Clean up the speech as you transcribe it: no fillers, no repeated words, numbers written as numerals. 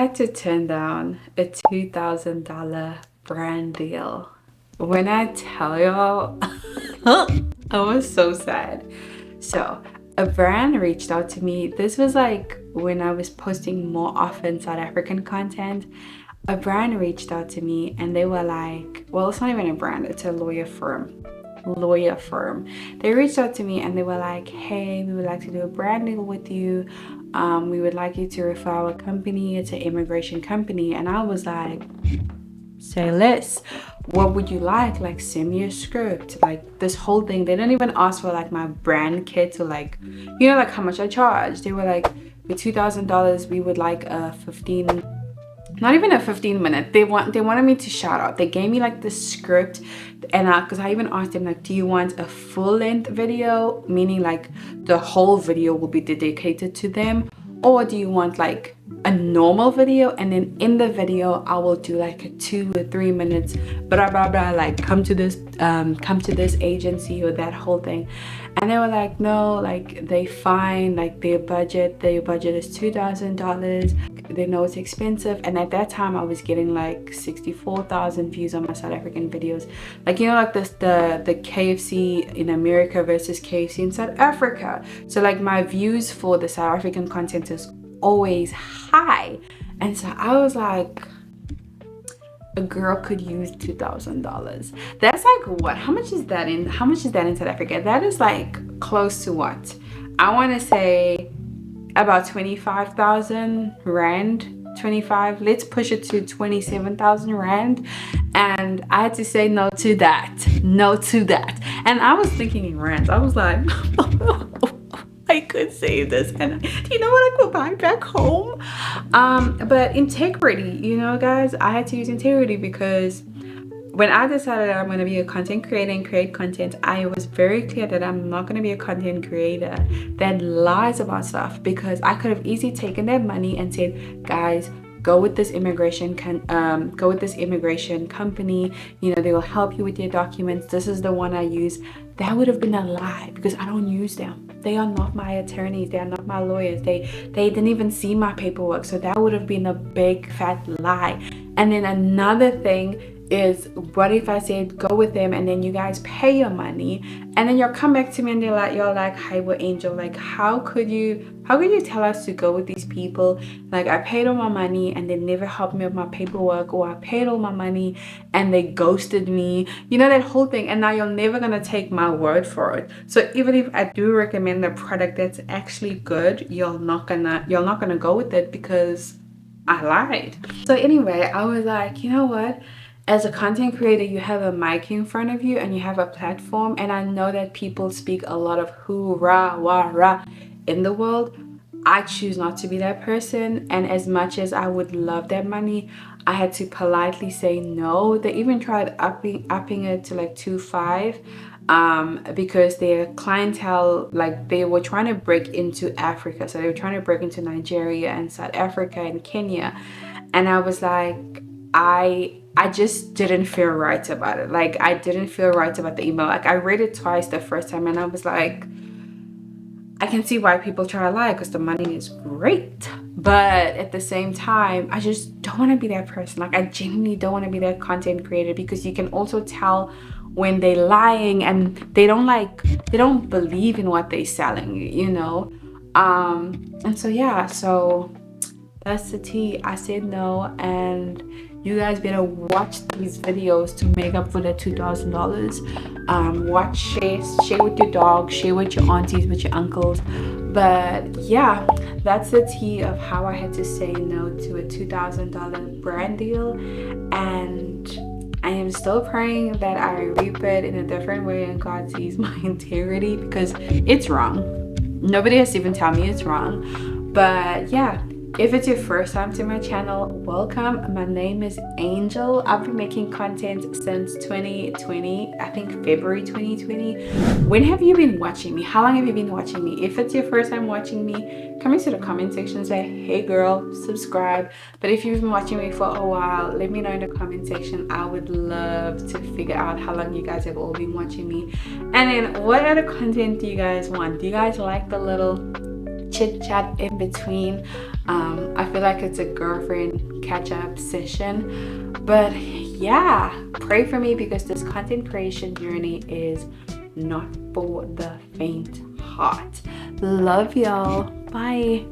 had to turn down a $2,000 brand deal. When I tell y'all, I was so sad. So a brand reached out to me. This was like when I was posting more often South African content. A brand reached out to me and they were like, well, it's not even a brand, it's a lawyer firm. They reached out to me and they were like, hey, we would like to do a brand deal with you. We would like you to refer our company. It's an immigration company. And I was like, say less. What would you like send me a script, like this whole thing. They didn't even ask for like my brand kit or like, you know, like how much I charge. They were like, with $2,000 we would like a 15, not even a 15-minute. They wanted me to shout out. They gave me like the script, and because I even asked them like, do you want a full-length video, meaning like the whole video will be dedicated to them, or do you want like a normal video, and then in the video I will do like a 2 or 3 minutes blah blah blah, like come to this agency or that whole thing. And they were like, no, like they find like their budget is $2,000. They know it's expensive. And at that time I was getting like 64,000 views on my South African videos, like, you know, like this the KFC in America versus KFC in South Africa. So like my views for the South African content is always high. And so I was like, a girl could use $2,000. That's like, what, how much is that in South Africa? That is like close to what, I want to say about 25,000 rand. 25, let's push it to 27,000 rand. And I had to say no to that. And I was thinking in rands. I was like, I could save this, and you know what, I could buy back home. But integrity, you know guys, I had to use integrity, because when I decided that I'm going to be a content creator and create content, I was very clear that I'm not going to be a content creator that lies about stuff, because I could have easily taken that money and said, guys, go with this immigration company, you know, they will help you with your documents. This is the one I use. That would have been a lie, because I don't use them. They are not my attorneys, they are not my lawyers, they didn't even see my paperwork. So that would have been a big fat lie. And then another thing is, what if I said go with them and then you guys pay your money and then you'll come back to me and you're like, hi, we're Angel, like how could you tell us to go with these people? Like I paid all my money and they never helped me with my paperwork, or I paid all my money and they ghosted me, you know, that whole thing. And now you're never gonna take my word for it. So even if I do recommend a product that's actually good, you're not gonna go with it because I lied. So anyway, I was like, you know what, as a content creator, you have a mic in front of you and you have a platform, and I know that people speak a lot of hoorah, wah, rah in the world. I choose not to be that person, and as much as I would love that money, I had to politely say no. They even tried upping it to like 2.5 because their clientele, like they were trying to break into Africa, so they were trying to break into Nigeria and South Africa and Kenya. And I was like, I just didn't feel right about it. Like I didn't feel right about the email. Like I read it twice the first time and I was like, I can see why people try to lie, because the money is great, but at the same time I just don't want to be that person. Like I genuinely don't want to be that content creator, because you can also tell when they're lying and they don't believe in what they're selling, you know. And so yeah, so that's the tea. I said no, and you guys better watch these videos to make up for the $2,000. Watch, share with your dog, share with your aunties, with your uncles. But yeah, that's the tea of how I had to say no to a $2,000 brand deal. And I am still praying that I reap it in a different way and God sees my integrity, because it's wrong. Nobody has to even tell me it's wrong. But yeah, if it's your first time to my channel, welcome. My name is Angel. I've been making content since 2020, I think February 2020. When have you been watching me? How long have you been watching me? If it's your first time watching me, come into the comment section and say, hey girl, subscribe. But if you've been watching me for a while, let me know in the comment section. I would love to figure out how long you guys have all been watching me. And then what other content do you guys want? Do you guys like the little chit chat in between. I feel like it's a girlfriend catch up session. But yeah, pray for me because this content creation journey is not for the faint heart. Love y'all. Bye.